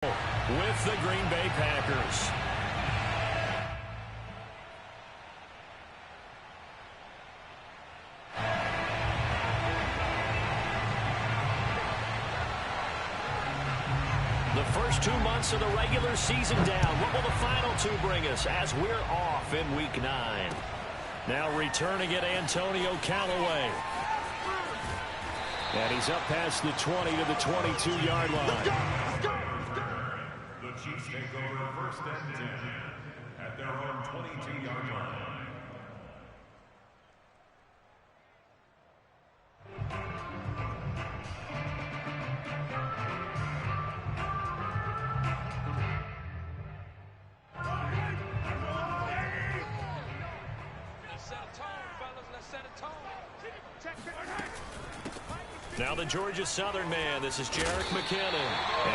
with the Green Bay Packers. The first 2 months of the regular season down. What will the final two bring us as we're off in Week 9? Now returning it, Antonio Callaway. And he's up past the 20 to the 22-yard line. The Chiefs take over first and 10 at their own 22-yard line. Now the Georgia Southern man. This is Jerick McKinnon.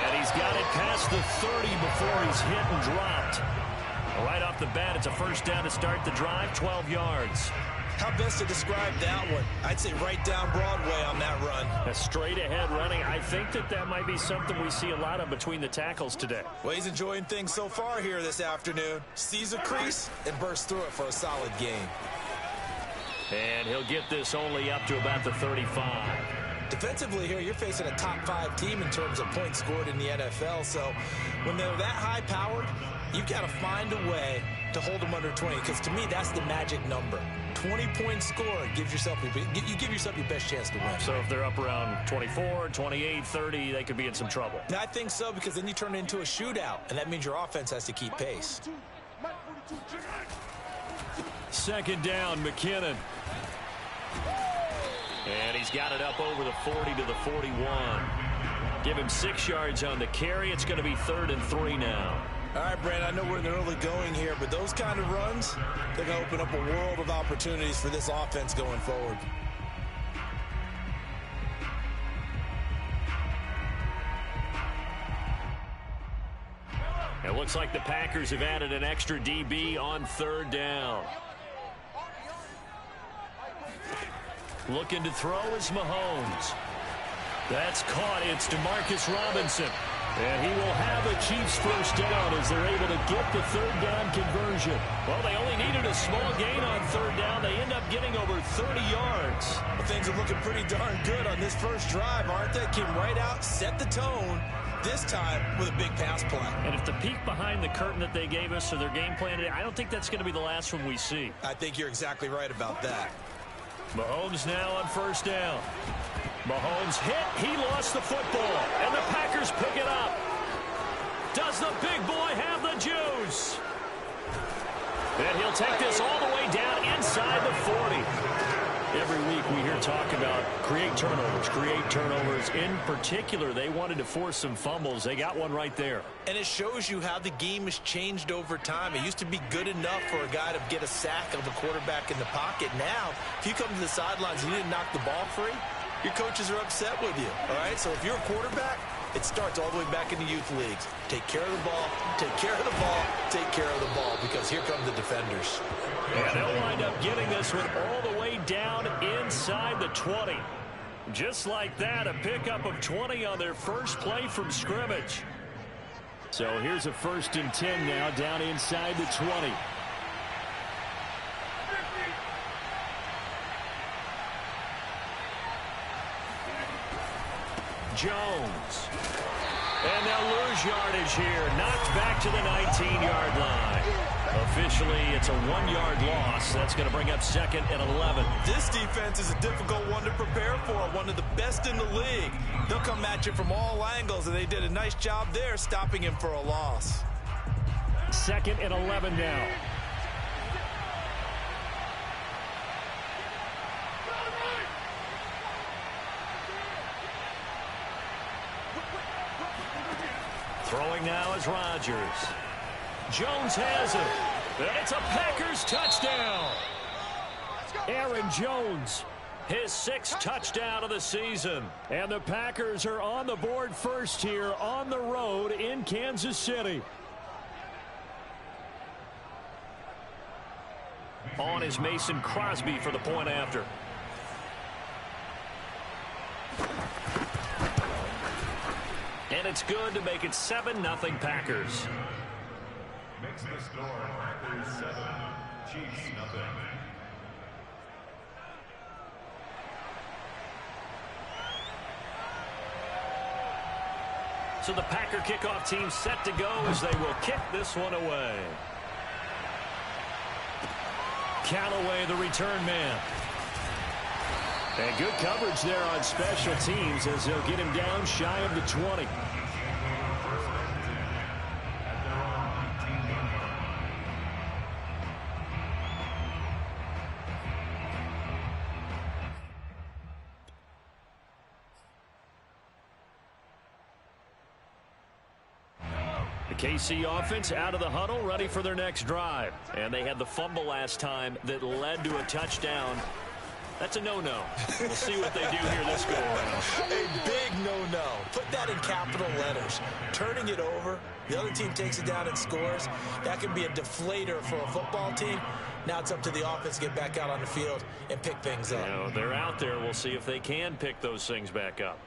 And he's got it past the 30 before he's hit and dropped. Right off the bat, it's a first down to start the drive, 12 yards. How best to describe that one? I'd say right down Broadway on that run. A straight-ahead running. I think that might be something we see a lot of between the tackles today. Well, he's enjoying things so far here this afternoon. Sees a crease and bursts through it for a solid gain. And he'll get this only up to about the 35. Defensively here, you're facing a top 5 team in terms of points scored in the NFL. So when they're that high-powered, you've got to find a way to hold them under 20. Because to me, that's the magic number. 20 points scored gives yourself you give yourself your best chance to win. So if they're up around 24, 28, 30, they could be in some trouble. Now, I think so, because then you turn it into a shootout, and that means your offense has to keep pace. Second down, McKinnon. And he's got it up over the 40 to the 41. Give him 6 yards on the carry. It's going to be 3rd and 3 now. All right, Brandon, I know we're in the early going here, but those kind of runs, they're going to open up a world of opportunities for this offense going forward. It looks like the Packers have added an extra DB on 3rd down. Looking to throw is Mahomes. That's caught. It's DeMarcus Robinson. And he will have a Chiefs first down as they're able to get the 3rd down conversion. Well, they only needed a small gain on 3rd down. They end up getting over 30 yards. Well, things are looking pretty darn good on this first drive, aren't they? Came right out, set the tone, this time with a big pass play. And if the peek behind the curtain that they gave us or their game plan today, I don't think that's going to be the last one we see. I think you're exactly right about that. Mahomes now on 1st down. Mahomes hit. He lost the football. And the Packers pick it up. Does the big boy have the juice? And he'll take this all the way down inside the 40. Every week we hear talk about create turnovers. In particular, they wanted to force some fumbles. They got one right there. And it shows you how the game has changed over time. It used to be good enough for a guy to get a sack of a quarterback in the pocket. Now, if you come to the sidelines and you didn't knock the ball free, your coaches are upset with you. All right, so if you're a quarterback, it starts all the way back in the youth leagues. Take care of the ball, take care of the ball, take care of the ball, because here come the defenders. And they'll wind up getting this one all the way down inside the 20. Just like that, a pickup of 20 on their first play from scrimmage. So here's a 1st and 10 now down inside the 20. Jones. And they'll lose yardage here. Knocked back to the 19-yard line. Officially, it's a 1-yard loss. That's going to bring up 2nd and 11. This defense is a difficult one to prepare for. One of the best in the league. They'll come at you from all angles, and they did a nice job there stopping him for a loss. 2nd and 11 now. Throwing now is Rodgers. Jones has it. And it's a Packers touchdown. Aaron Jones, his 6th touchdown of the season. And the Packers are on the board first here on the road in Kansas City. On is Mason Crosby for the point after. And it's good to make it 7-0 Packers. Makes the score Packers 7, Chiefs nothing. So the Packer kickoff team set to go as they will kick this one away. Callaway, the return man. And good coverage there on special teams as they'll get him down shy of the 20. The KC offense out of the huddle, ready for their next drive. And they had the fumble last time that led to a touchdown. That's a no-no. We'll see what they do here this go-around. A big no-no. Put that in capital letters. Turning it over, the other team takes it down and scores. That can be a deflator for a football team. Now it's up to the offense to get back out on the field and pick things up. Now, they're out there. We'll see if they can pick those things back up.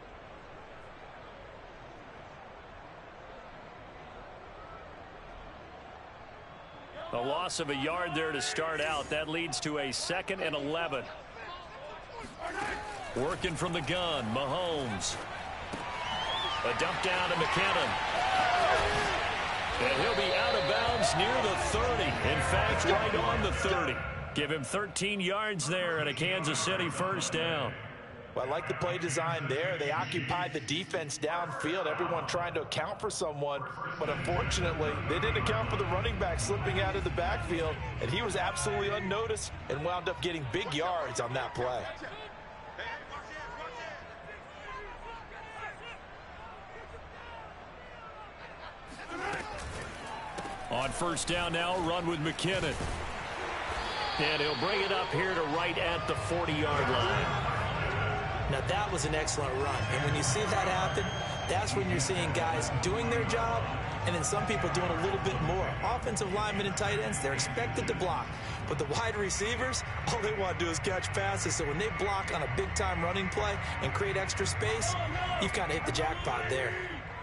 A loss of a yard there to start out. That leads to a 2nd and 11. Working from the gun, Mahomes. A dump down to McKinnon. And he'll be out of bounds near the 30. In fact, right on the 30. Give him 13 yards there and a Kansas City first down. Well, I like the play design there. They occupied the defense downfield, everyone trying to account for someone. But unfortunately, they didn't account for the running back slipping out of the backfield. And he was absolutely unnoticed and wound up getting big yards on that play. On first down now, run with McKinnon. And he'll bring it up here to right at the 40-yard line. Now that was an excellent run. And when you see that happen, that's when you're seeing guys doing their job and then some people doing a little bit more. Offensive linemen and tight ends, they're expected to block. But the wide receivers, all they want to do is catch passes. So when they block on a big-time running play and create extra space, you've kind of hit the jackpot there.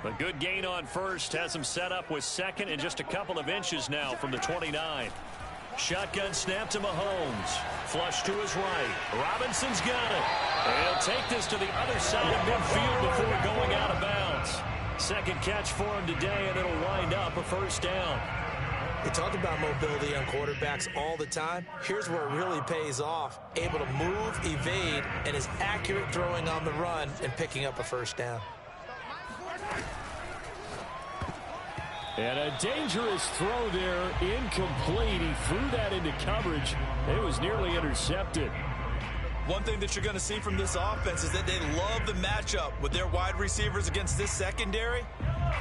A good gain on first has him set up with 2nd and just a couple of inches now from the 29. Shotgun snap to Mahomes. Flush to his right. Robinson's got it. And he'll take this to the other side of midfield before going out of bounds. Second catch for him today, and it'll wind up a first down. We talk about mobility on quarterbacks all the time. Here's where it really pays off. Able to move, evade, and is accurate throwing on the run and picking up a first down. And a dangerous throw there, incomplete. He threw that into coverage. It was nearly intercepted. One thing that you're going to see from this offense is that they love the matchup with their wide receivers against this secondary.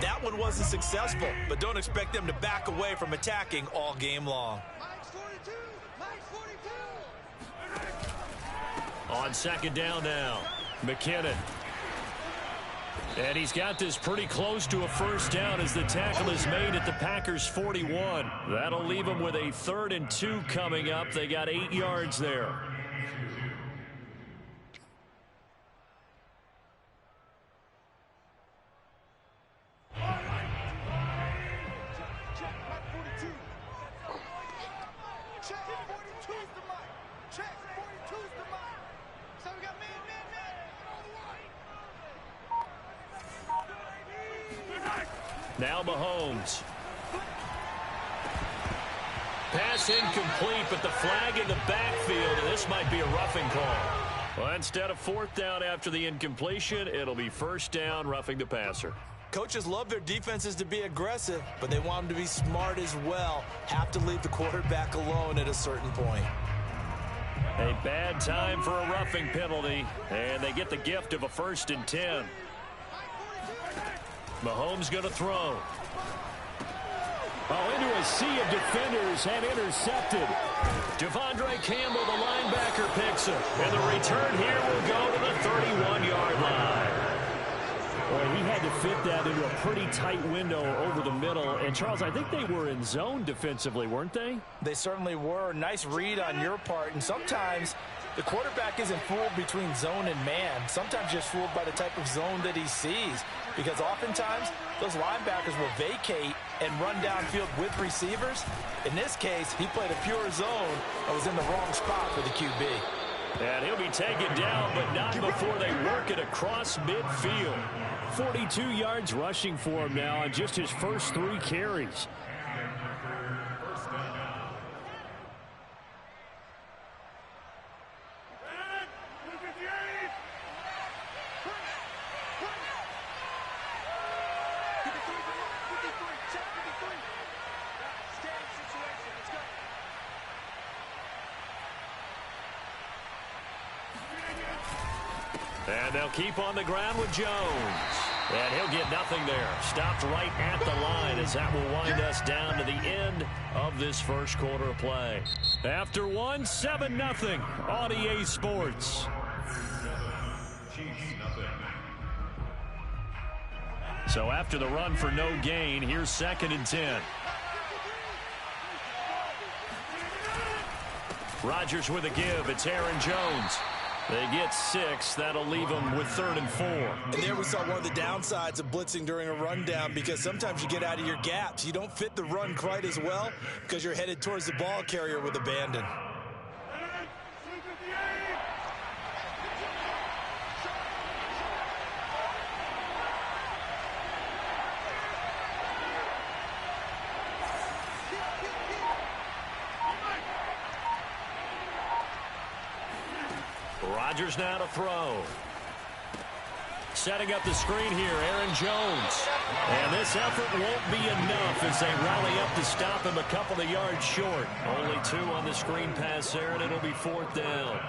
That one wasn't successful, but don't expect them to back away from attacking all game long. On second down now, McKinnon. And he's got this pretty close to a first down as the tackle is made at the Packers' 41. That'll leave them with a 3rd and 2 coming up. They got 8 yards there. Now Mahomes. Pass incomplete, but the flag in the backfield, and this might be a roughing call. Well, instead of 4th down after the incompletion, it'll be first down, roughing the passer. Coaches love their defenses to be aggressive, but they want them to be smart as well. Have to leave the quarterback alone at a certain point. A bad time for a roughing penalty, and they get the gift of a 1st and 10. Mahomes going to throw. Oh, into a sea of defenders and intercepted. Devondre Campbell, the linebacker, picks him. And the return here will go to the 31-yard line. Well, he had to fit that into a pretty tight window over the middle. And, Charles, I think they were in zone defensively, weren't they? They certainly were. Nice read on your part. And sometimes the quarterback isn't fooled between zone and man. Sometimes just fooled by the type of zone that he sees. because oftentimes those linebackers will vacate and run downfield with receivers. In this case, he played a pure zone and was in the wrong spot for the QB. And he'll be taken down, but not before they work it across midfield. 42 yards rushing for him now on just his first 3 carries. And they'll keep on the ground with Jones. And he'll get nothing there. Stopped right at the line as that will wind us down to the end of this first quarter of play. After one, 7-0 on EA Sports. So after the run for no gain, here's 2nd and 10. Rodgers with a give. It's Aaron Jones. They get 6. That'll leave them with 3rd and 4. And there we saw one of the downsides of blitzing during a rundown, because sometimes you get out of your gaps. You don't fit the run quite as well because you're headed towards the ball carrier with abandon. Rodgers now to throw. Setting up the screen here, Aaron Jones. And this effort won't be enough as they rally up to stop him a couple of yards short. Only 2 on the screen pass there, and it'll be 4th down.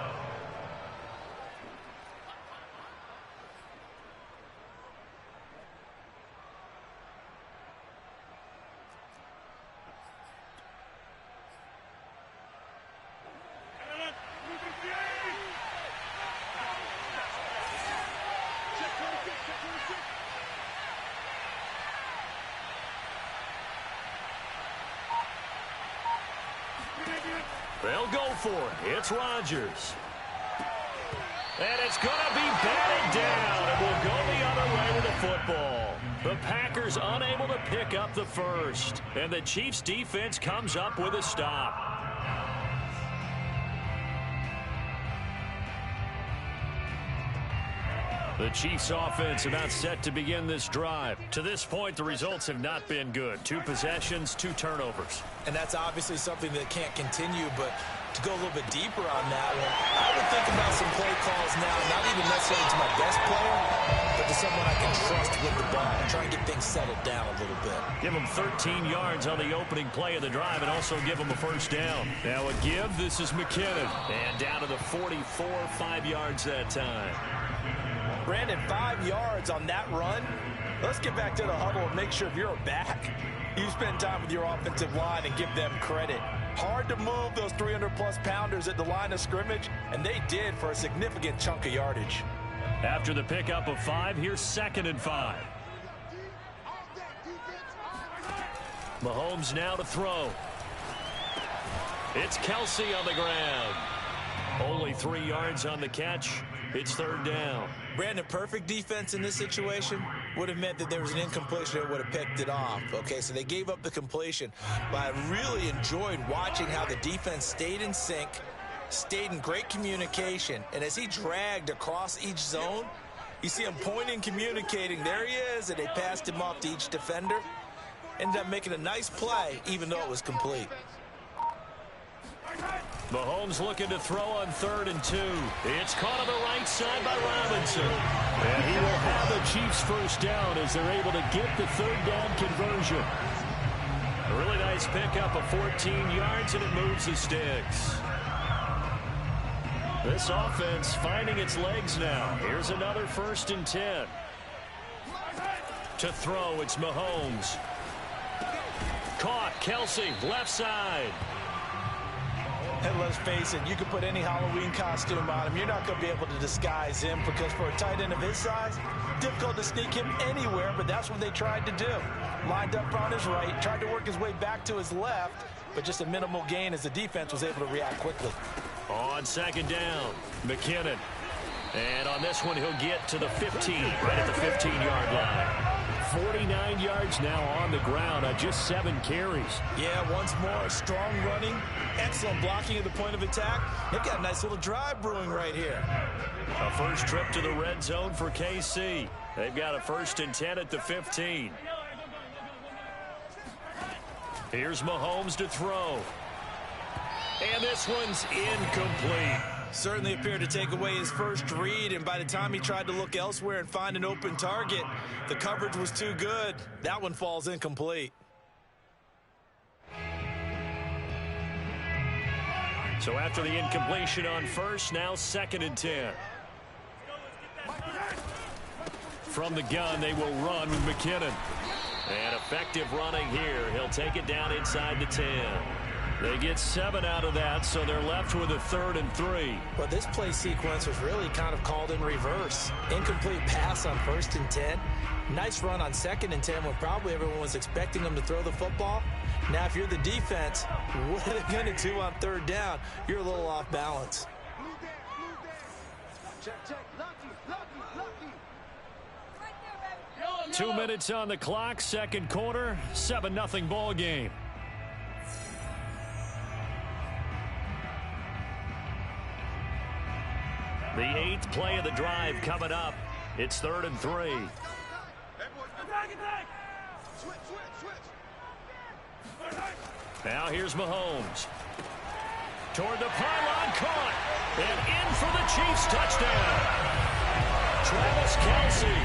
They'll go for it. It's Rodgers. And it's going to be batted down, and we'll go the other way with the football. The Packers unable to pick up the first, and the Chiefs defense comes up with a stop. The Chiefs offense about set to begin this drive. To this point, the results have not been good. 2 possessions, 2 turnovers. And that's obviously something that can't continue, but to go a little bit deeper on that one, I would think about some play calls now, not even necessarily to my best player, but to someone I can trust with the ball and try and get things settled down a little bit. Give them 13 yards on the opening play of the drive and also give them a first down. Now a give, this is McKinnon. And down to the 44, 5 yards that time. Brandon, 5 yards on that run. Let's get back to the huddle and make sure if you're a back, you spend time with your offensive line and give them credit. Hard to move those 300-plus pounders at the line of scrimmage, and they did for a significant chunk of yardage. After the pickup of 5, here's 2nd and 5. Mahomes now to throw. It's Kelsey on the ground. Only 3 yards on the catch. It's 3rd down. Brandon, perfect defense in this situation would have meant that there was an incompletion that would have picked it off. Okay, so they gave up the completion. But I really enjoyed watching how the defense stayed in sync, stayed in great communication, and as he dragged across each zone, you see him pointing, communicating. There he is, and they passed him off to each defender. Ended up making a nice play, even though it was complete. Mahomes looking to throw on 3rd and 2. It's caught on the right side by Robinson. And he will have the Chiefs first down as they're able to get the 3rd down conversion. A really nice pickup of 14 yards, and it moves the sticks. This offense finding its legs now. Here's another 1st and 10. To throw, it's Mahomes. Caught, Kelsey, left side. And let's face it, you can put any Halloween costume on him. You're not going to be able to disguise him, because for a tight end of his size, difficult to sneak him anywhere, but that's what they tried to do. Lined up on his right, tried to work his way back to his left, but just a minimal gain as the defense was able to react quickly. On 2nd down, McKinnon. And on this one, he'll get to the 15, right at the 15-yard line. 49 yards now on the ground on just 7 carries. Yeah, once more, strong running, excellent blocking at the point of attack. They've got a nice little drive brewing right here. A first trip to the red zone for KC. They've got a 1st and 10 at the 15. Here's Mahomes to throw. And this one's incomplete. Certainly appeared to take away his first read, and by the time he tried to look elsewhere and find an open target, the coverage was too good. That one falls incomplete. So after the incompletion on first, now 2nd and 10. From the gun, they will run with McKinnon. And effective running here. He'll take it down inside the 10. They get 7 out of that, so they're left with a 3rd and 3. Well, this play sequence was really kind of called in reverse. Incomplete pass on 1st and 10. Nice run on 2nd and 10 when probably everyone was expecting them to throw the football. Now, if you're the defense, what are they going to do on 3rd down? You're a little off balance. Check. 2 minutes on the clock, 2nd quarter, 7-0 ball game. The 8th play of the drive coming up. It's 3rd and 3. Now here's Mahomes. Toward the pylon, caught. And in for the Chiefs touchdown. Travis Kelce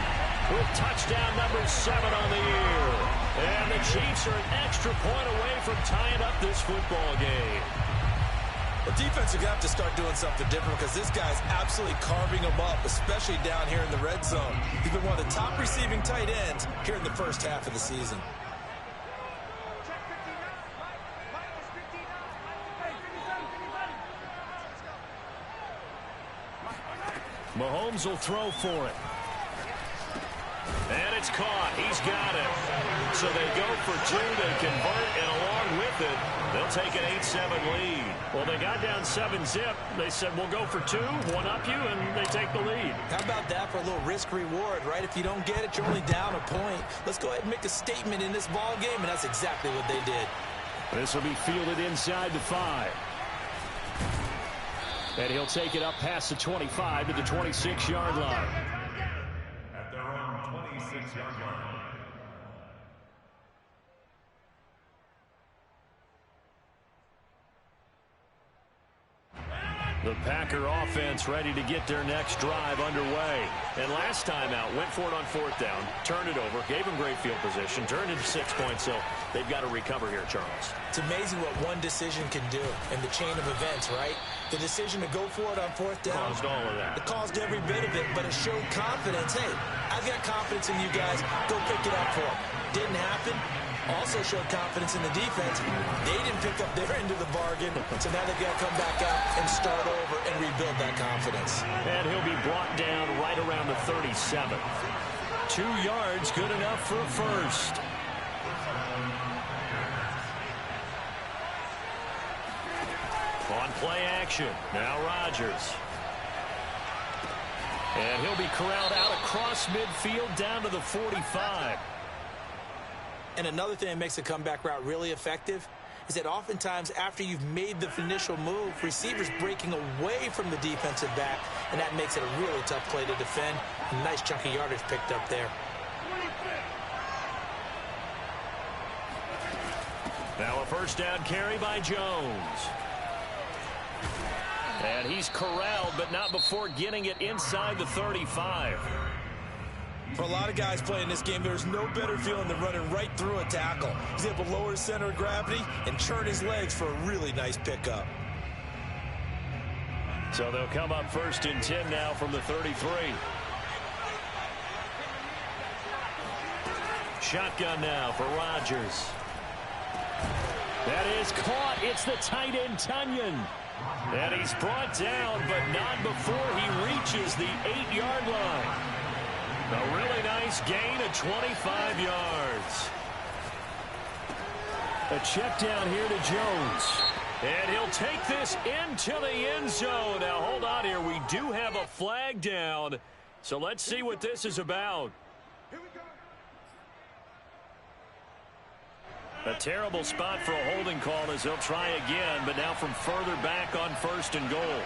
with touchdown number 7 on the year. And the Chiefs are an extra point away from tying up this football game. The defense are going to have to start doing something different because this guy's absolutely carving them up, especially down here in the red zone. He's been one of the top receiving tight ends here in the first half of the season. Mahomes will throw for it. And it's caught. He's got it. So they go for 2. They convert, and along with it, they'll take an 8-7 lead. Well, they got down 7-zip. They said, we'll go for 2, one up you, and they take the lead. How about that for a little risk-reward, right? If you don't get it, you're only down a point. Let's go ahead and make a statement in this ball game, and that's exactly what they did. This will be fielded inside the 5. And he'll take it up past the 25 to the 26-yard line. At their own 26-yard line. The Packer offense ready to get their next drive underway. And last time out, went for it on 4th down, turned it over, gave them great field position, turned it to 6 points, so they've got to recover here, Charles. It's amazing what one decision can do in the chain of events, right? The decision to go for it on 4th down. Caused all of that. It caused every bit of it, but it showed confidence. Hey, I've got confidence in you guys. Go pick it up for them. Didn't happen. Also showed confidence in the defense. They didn't pick up their end of the bargain, so now they've got to come back out and start over and rebuild that confidence. And he'll be brought down right around the 37. 2 yards, good enough for a first. On play action, now Rodgers. And he'll be corralled out across midfield down to the 45. And another thing that makes a comeback route really effective is that oftentimes after you've made the initial move, receivers breaking away from the defensive back, and that makes it a really tough play to defend. A nice chunk of yardage picked up there. Now a 1st down carry by Jones. And he's corralled, but not before getting it inside the 35. For a lot of guys playing this game, there's no better feeling than running right through a tackle. He's able to lower his center of gravity and churn his legs for a really nice pickup. So they'll come up 1st and 10 now from the 33. Shotgun now for Rodgers. That is caught. It's the tight end, Tunyon. And he's brought down, but not before he reaches the 8-yard line. A really nice gain of 25 yards. A check down here to Jones. And he'll take this into the end zone. Now, hold on here. We do have a flag down. So let's see what this is about. A terrible spot for a holding call as they'll try again, but now from further back on 1st and goal.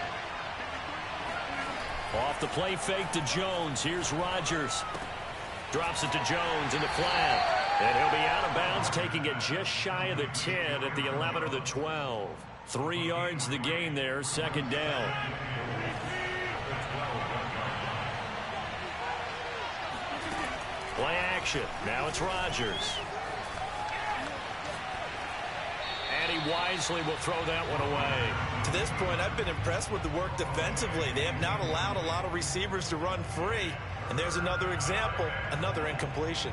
Off the play fake to Jones. Here's Rodgers. Drops it to Jones in the flat. And he'll be out of bounds, taking it just shy of the 10 at the 11 or the 12. 3 yards the gain there, 2nd down. Play action. Now it's Rodgers. And he wisely will throw that one away. To this point, I've been impressed with the work defensively. They have not allowed a lot of receivers to run free. And there's another example, another incompletion.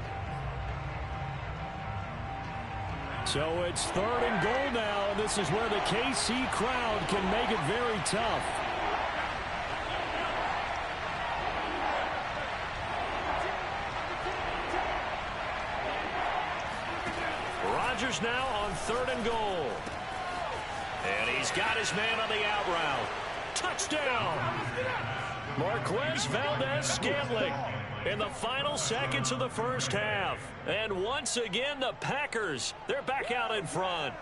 So it's 3rd and goal now, and this is where the KC crowd can make it very tough. Rodgers now on 3rd and goal. And he's got his man on the out route. Touchdown! Marquez Valdez-Scantling in the final seconds of the first half. And once again, the Packers, they're back out in front.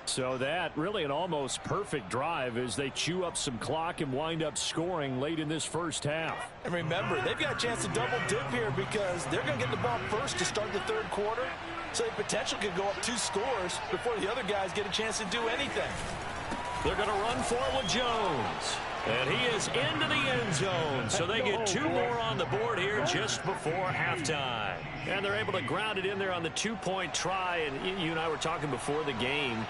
So that really an almost perfect drive as they chew up some clock and wind up scoring late in this first half. And remember, they've got a chance to double dip here because they're going to get the ball first to start the 3rd quarter. So the potential could go up 2 scores before the other guys get a chance to do anything. They're going to run for it with Jones. And he is into the end zone. So they get 2 more on the board here just before halftime. And they're able to ground it in there on the 2-point try. And you and I were talking before the game.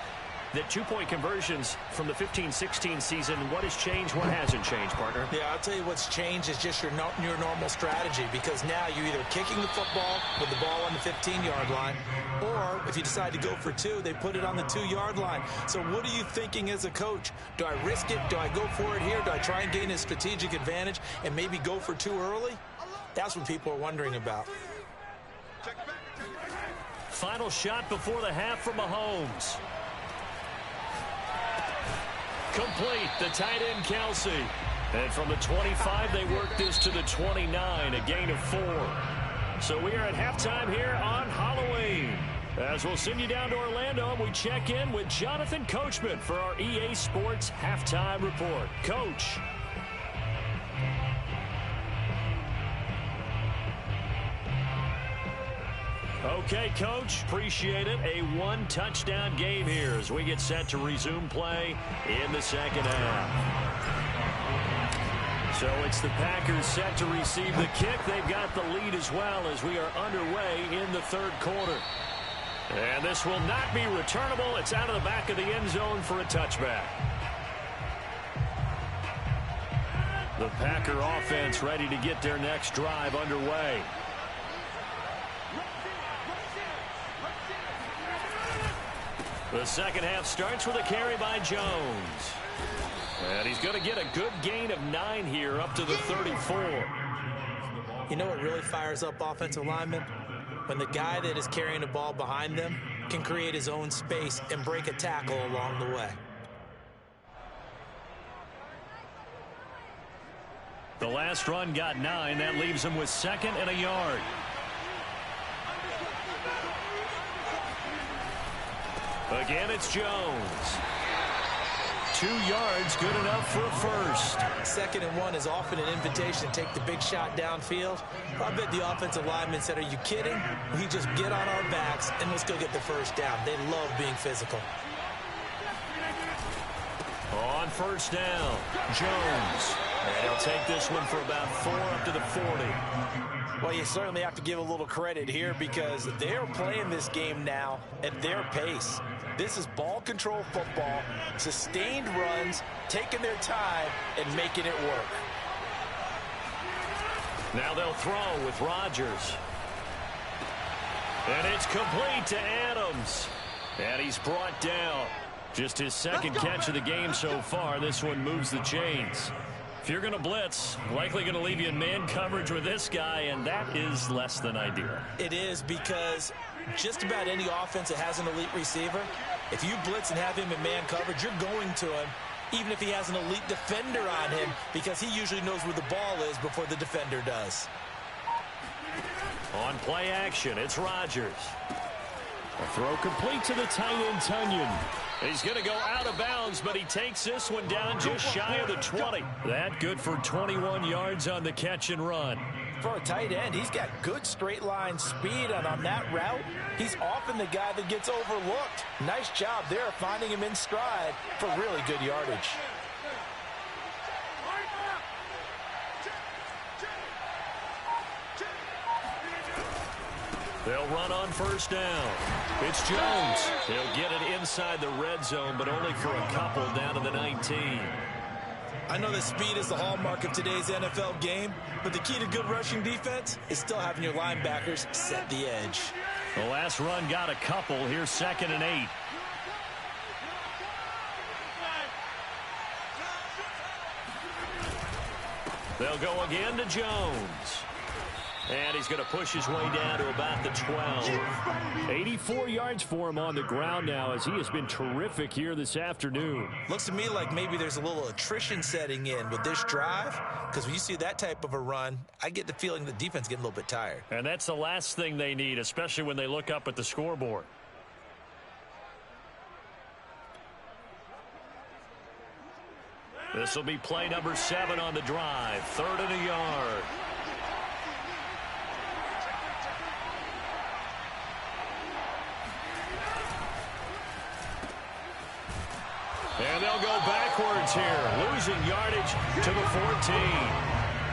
The 2-point conversions from the 15-16 season, what has changed, what hasn't changed, partner? Yeah, I'll tell you what's changed is just your normal strategy, because now you're either kicking the football with the ball on the 15-yard line, or if you decide to go for 2, they put it on the 2-yard line. So what are you thinking as a coach? Do I risk it? Do I go for it here? Do I try and gain a strategic advantage and maybe go for 2 early? That's what people are wondering about. Final shot before the half from Mahomes. Complete, the tight end Kelsey. And from the 25, they work this to the 29, a gain of 4. So we are at halftime here on Halloween. As we'll send you down to Orlando, and we check in with Jonathan Coachman for our EA Sports Halftime Report. Coach. Okay, Coach, appreciate it. A 1-touchdown game here as we get set to resume play in the second half. So it's the Packers set to receive the kick. They've got the lead as well as we are underway in the 3rd quarter. And this will not be returnable. It's out of the back of the end zone for a touchback. The Packer offense ready to get their next drive underway. The second half starts with a carry by Jones. And he's going to get a good gain of 9 here up to the 34. You know what really fires up offensive linemen? When the guy that is carrying the ball behind them can create his own space and break a tackle along the way. The last run got 9. That leaves him with 2nd and a yard. Again, it's Jones. 2 yards, good enough for a first. 2nd and 1 is often an invitation to take the big shot downfield. I bet the offensive lineman said, are you kidding? We just get on our backs and let's go get the first down. They love being physical. On 1st down, Jones. And he'll take this one for about 4 up to the 40. Well, you certainly have to give a little credit here because they're playing this game now at their pace. This is ball control football, sustained runs, taking their time, and making it work. Now they'll throw with Rodgers. And it's complete to Adams. And he's brought down. Just his 2nd catch of the game so far. This one moves the chains. If you're going to blitz, likely going to leave you in man coverage with this guy, and that is less than ideal. It is, because just about any offense that has an elite receiver If you blitz and have him in man coverage, you're going to him, even if he has an elite defender on him, because he usually knows where the ball is before the defender does. On play action, it's Rodgers. A throw complete to the tight end, Tunyon. He's going to go out of bounds, but he takes this one down just shy of the 20. That good for 21 yards on the catch and run. For a tight end, he's got good straight line speed, and on that route, he's often the guy that gets overlooked. Nice job there finding him in stride for really good yardage. They'll run on first down. It's Jones. He'll get it inside the red zone, but only for a couple down to the 19. I know that speed is the hallmark of today's NFL game, but the key to good rushing defense is still having your linebackers set the edge. The last run got a couple. Here's 2nd and 8. They'll go again to Jones. And he's going to push his way down to about the 12. 84 yards for him on the ground now, as he has been terrific here this afternoon. Looks to me like maybe there's a little attrition setting in with this drive, because when you see that type of a run, I get the feeling the defense is getting a little bit tired. And that's the last thing they need, especially when they look up at the scoreboard. This will be play number 7 on the drive. 3rd and a yard. And they'll go backwards here, losing yardage to the 14.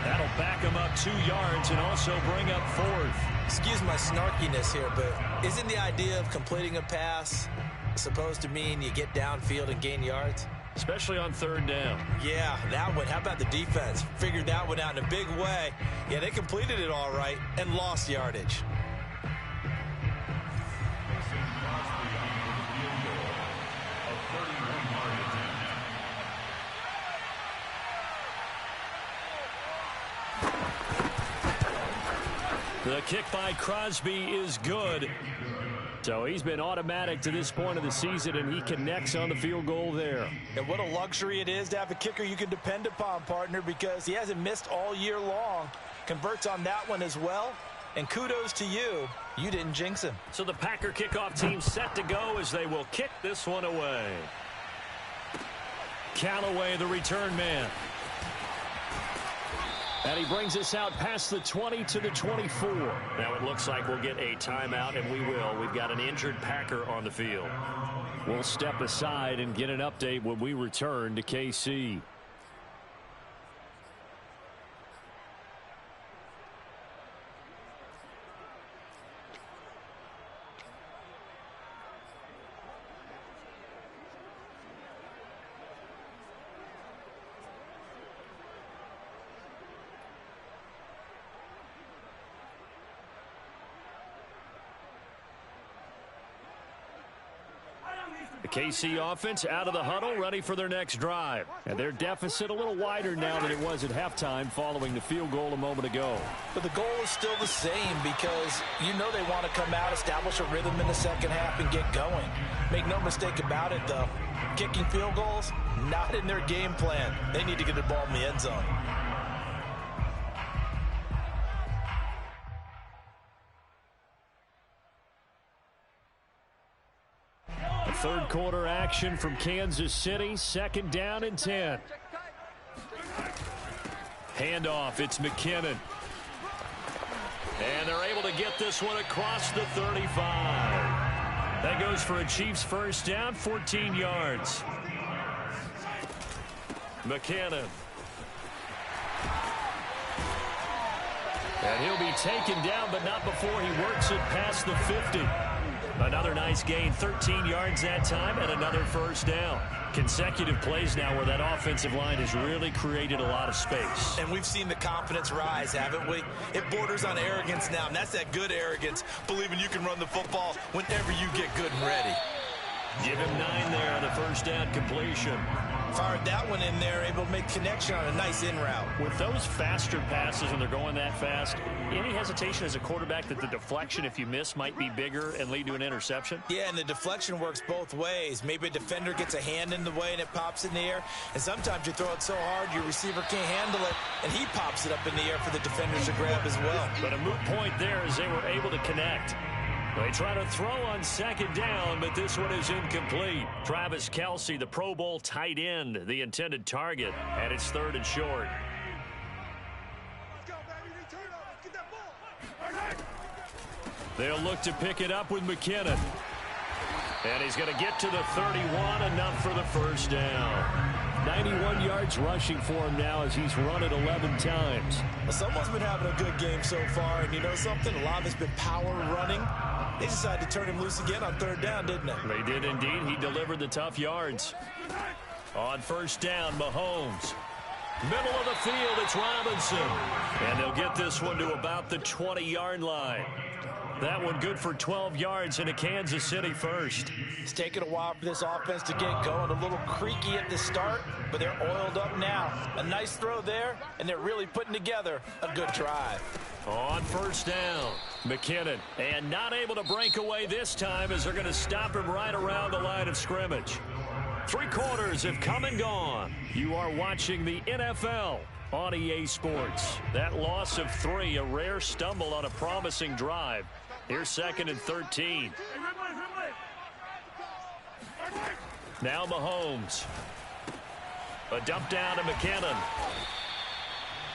That'll back them up 2 yards and also bring up 4th. Excuse my snarkiness here, but isn't the idea of completing a pass supposed to mean you get downfield and gain yards? Especially on 3rd down. Yeah, that one. How about the defense? Figured that one out in a big way. Yeah, they completed it all right and lost yardage. The kick by Crosby is good. So he's been automatic to this point of the season, and he connects on the field goal there. And what a luxury it is to have a kicker you can depend upon, partner, because he hasn't missed all year long. Converts on that one as well. And kudos to you. You didn't jinx him. So the Packer kickoff team set to go as they will kick this one away. Callaway, the return man. And he brings us out past the 20 to the 24. Now it looks like we'll get a timeout, and we will. We've got an injured Packer on the field. We'll step aside and get an update when we return to KC. The KC offense out of the huddle, ready for their next drive. And their deficit a little wider now than it was at halftime following the field goal a moment ago. But the goal is still the same, because you know they want to come out, establish a rhythm in the second half, and get going. Make no mistake about it, though. Kicking field goals, not in their game plan. They need to get the ball in the end zone. Third quarter action from Kansas City. 2nd down and 10. Handoff. It's McKinnon. And they're able to get this one across the 35. That goes for a Chiefs first down, 14 yards. McKinnon. And he'll be taken down, but not before he works it past the 50. Another nice gain, 13 yards that time, and another first down. Consecutive plays now where that offensive line has really created a lot of space. And we've seen the confidence rise, haven't we? It borders on arrogance now, and that's that good arrogance, believing you can run the football whenever you get good and ready. Give him 9 there on the first down completion. Fired that one in there, able to make connection on a nice in route. With those faster passes when they're going that fast, any hesitation as a quarterback that the deflection, if you miss, might be bigger and lead to an interception? Yeah, and the deflection works both ways. Maybe a defender gets a hand in the way and it pops in the air. And sometimes you throw it so hard your receiver can't handle it, and he pops it up in the air for the defenders to grab as well. But a moot point there as they were able to connect. They try to throw on second down, but this one is incomplete. Travis Kelce, the Pro Bowl tight end, the intended target, and it's 3rd and short. They'll look to pick it up with McKinnon. And he's going to get to the 31, enough for the first down. 91 yards rushing for him now as he's run it 11 times. Well, someone's been having a good game so far, and you know something? A lot of it's been power running. They decided to turn him loose again on 3rd down, didn't they? They did indeed. He delivered the tough yards. On first down, Mahomes. Middle of the field, it's Robinson. And they'll get this one to about the 20-yard line. That one good for 12 yards into Kansas City first. It's taken a while for this offense to get going. A little creaky at the start, but they're oiled up now. A nice throw there, and they're really putting together a good drive. On first down, McKinnon. And not able to break away this time as they're going to stop him right around the line of scrimmage. 3 quarters have come and gone. You are watching the NFL on EA Sports. That loss of 3, a rare stumble on a promising drive. Here's 2nd and 13. Now Mahomes. A dump down to McKinnon.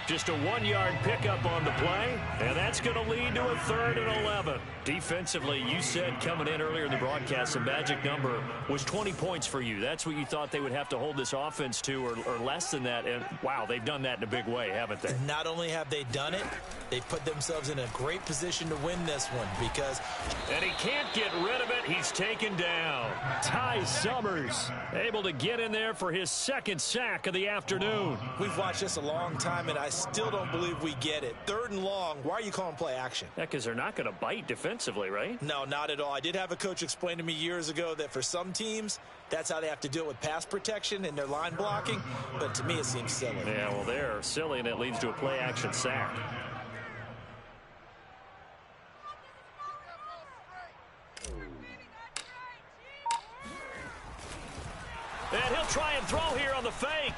Just a 1-yard pickup on the play, and that's going to lead to a 3rd and 11. Defensively, you said coming in earlier in the broadcast, the magic number was 20 points for you. That's what you thought they would have to hold this offense to, or less than that. And, wow, they've done that in a big way, haven't they? Not only have they done it, they've put themselves in a great position to win this one because... And he can't get rid of it. He's taken down. Ty Summers able to get in there for his 2nd sack of the afternoon. We've watched this a long time, and I still don't believe we get it. 3rd and long, why are you calling play action? Yeah, because they're not going to bite defensively, right? No, not at all. I did have a coach explain to me years ago that for some teams, that's how they have to deal with pass protection and their line blocking, but to me it seems silly. Yeah, well, they're silly, and it leads to a play action sack. And he'll try and throw here on the fake.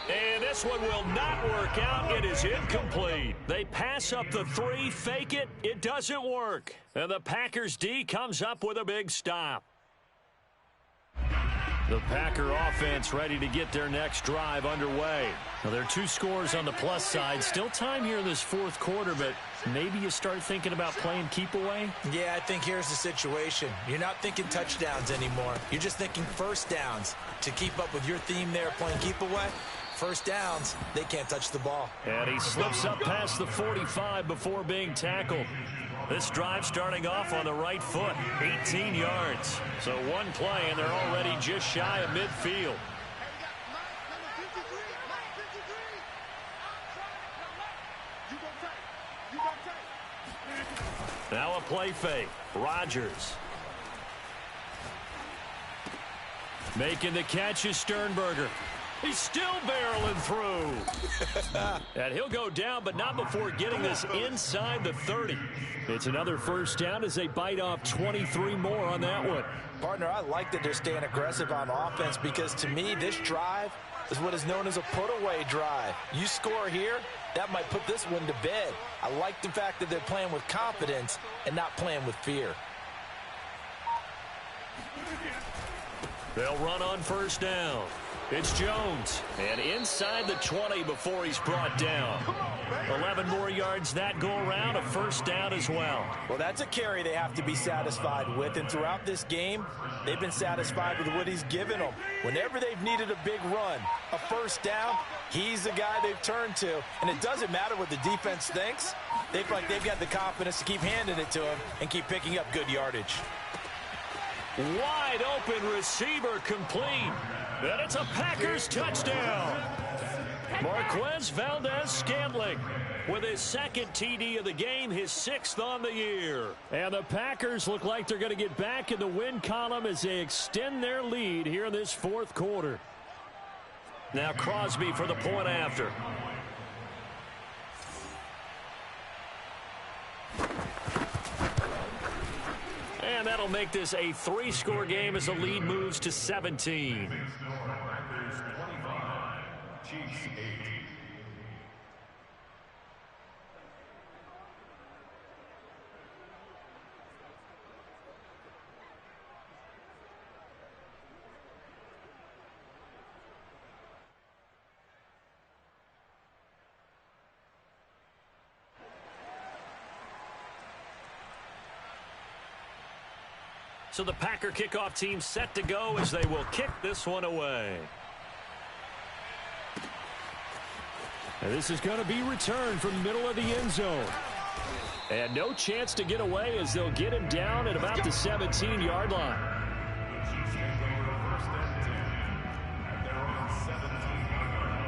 And this one will not work out. It is incomplete. They pass up the 3, fake it. It doesn't work. And the Packers D comes up with a big stop. The Packer offense ready to get their next drive underway. Now, there are 2 scores on the plus side. Still time here in this 4th quarter, but maybe you start thinking about playing keep away? Yeah, I think here's the situation. You're not thinking touchdowns anymore. You're just thinking first downs. To keep up with your theme there, playing keep away, first downs, they can't touch the ball. And he slips up past the 45 before being tackled. This drive starting off on the right foot, 18 yards. So 1 play, and they're already just shy of midfield. Now a play fake. Rodgers. Making the catch is Sternberger. He's still barreling through. And he'll go down, but not before getting this inside the 30. It's another first down as they bite off 23 more on that one. Partner, I like that they're staying aggressive on offense because to me, this drive is what is known as a put-away drive. You score here, that might put this one to bed. I like the fact that they're playing with confidence and not playing with fear. They'll run on first down. It's Jones, and inside the 20 before he's brought down. 11 more yards that go around, a first down as well. Well, that's a carry they have to be satisfied with, and throughout this game, they've been satisfied with what he's given them. Whenever they've needed a big run, a first down, he's the guy they've turned to, and it doesn't matter what the defense thinks. They feel like they've got the confidence to keep handing it to him and keep picking up good yardage. Wide open receiver complete. And it's a Packers touchdown. Marquez Valdez-Scantling with his 2nd TD of the game, his 6th on the year. And the Packers look like they're going to get back in the win column as they extend their lead here in this 4th quarter. Now Crosby for the point after. And that'll make this a 3-score game as the lead moves to 17. Chiefs 8. So the Packer kickoff team set to go as they will kick this one away. And this is going to be returned from the middle of the end zone. And no chance to get away as they'll get him down at about the 17-yard line. The Chiefs take over first and 10 at their own 17-yard line.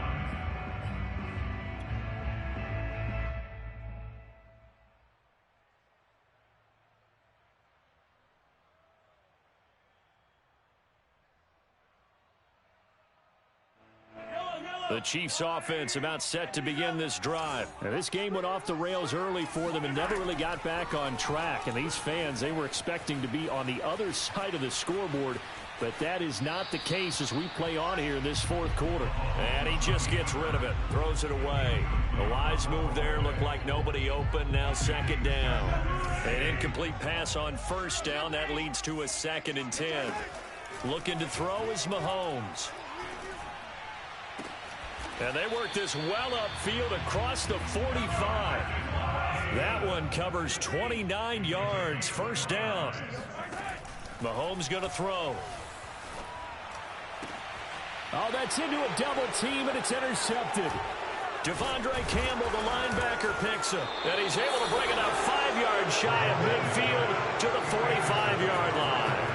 The Chiefs offense about set to begin this drive. Now, this game went off the rails early for them and never really got back on track. And these fans, they were expecting to be on the other side of the scoreboard. But that is not the case as we play on here in this fourth quarter. And he just gets rid of it. Throws it away. A wise move there. Looked like nobody open. Now second down. An incomplete pass on first down. That leads to a 2nd and 10. Looking to throw is Mahomes. And they work this well upfield across the 45. That one covers 29 yards. First down. Mahomes going to throw. Oh, that's into a double team, and it's intercepted. Devondre Campbell, the linebacker, picks him. And he's able to bring it up 5 yards shy of midfield to the 45-yard line.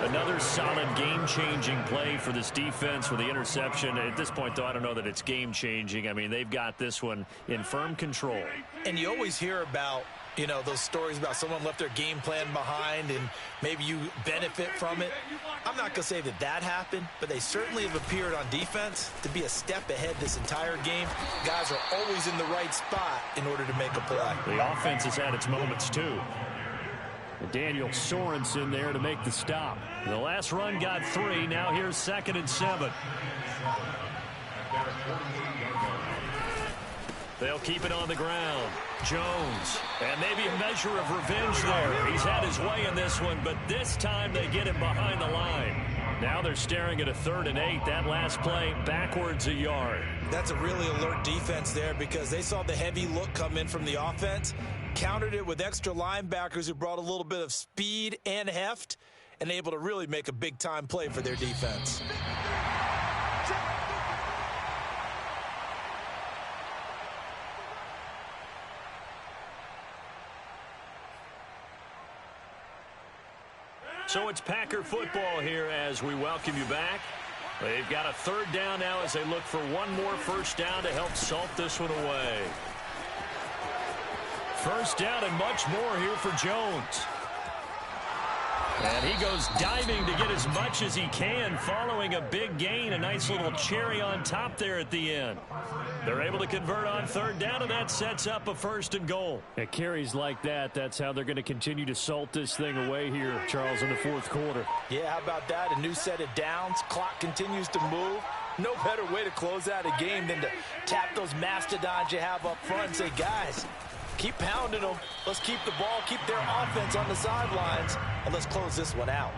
Another solid game-changing play for this defense with the interception. At this point, though, I don't know that it's game-changing. I mean, they've got this one in firm control. And you always hear about, you know, those stories about someone left their game plan behind and maybe you benefit from it. I'm not going to say that that happened, but they certainly have appeared on defense to be a step ahead this entire game. Guys are always in the right spot in order to make a play. The offense has had its moments, too. Daniel Sorensen there to make the stop. The last run got 3. Now here's 2nd and 7. They'll keep it on the ground. Jones. And maybe a measure of revenge there. He's had his way in this one, but this time they get him behind the line. Now they're staring at a 3rd and 8. That last play backwards a yard. That's a really alert defense there because they saw the heavy look come in from the offense, countered it with extra linebackers who brought a little bit of speed and heft, and able to really make a big-time play for their defense. So it's Packer football here as we welcome you back. They've got a 3rd down now as they look for one more first down to help salt this one away. First down and much more here for Jones. And he goes diving to get as much as he can following a big gain. A nice little cherry on top there at the end. They're able to convert on 3rd down, and that sets up a 1st and goal. At carries like that, that's how they're going to continue to salt this thing away here, Charles, in the 4th quarter. Yeah, how about that? A new set of downs. Clock continues to move. No better way to close out a game than to tap those mastodons you have up front and say, guys, keep pounding them. Let's keep the ball, keep their offense on the sidelines, and let's close this one out.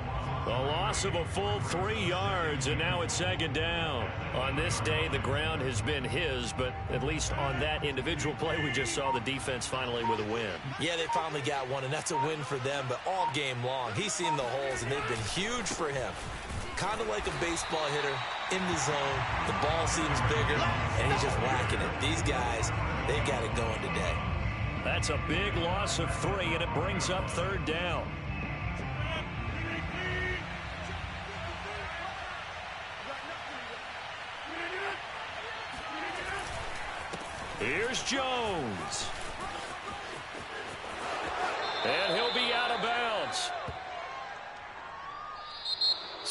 A loss of a full 3 yards, and now it's 2nd down. On this day, the ground has been his, but at least on that individual play, we just saw the defense finally with a win. Yeah, they finally got one, and that's a win for them, but all game long, he's seen the holes, and they've been huge for him. Kind of like a baseball hitter in the zone. The ball seems bigger, and he's just whacking it. These guys, they've got it going today. That's a big loss of 3, and it brings up 3rd down. Here's Jones. And he'll be out of bounds.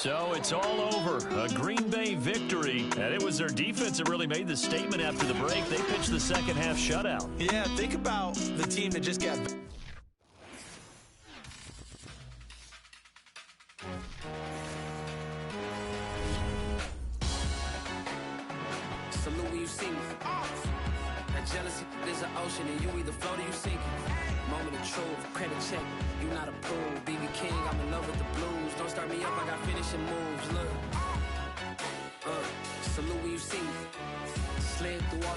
So it's all over. A Green Bay victory. And it was their defense that really made the statement after the break. They pitched the second half shutout. Yeah, think about the team that just got... Salute when you see me. That jealousy is an ocean, and you either float or you sink. Moment of truth, credit check, you not approved. BB King, I'm in love with the blues. Don't start me up, I got finishing moves. Look, salute when you see me. Slid through all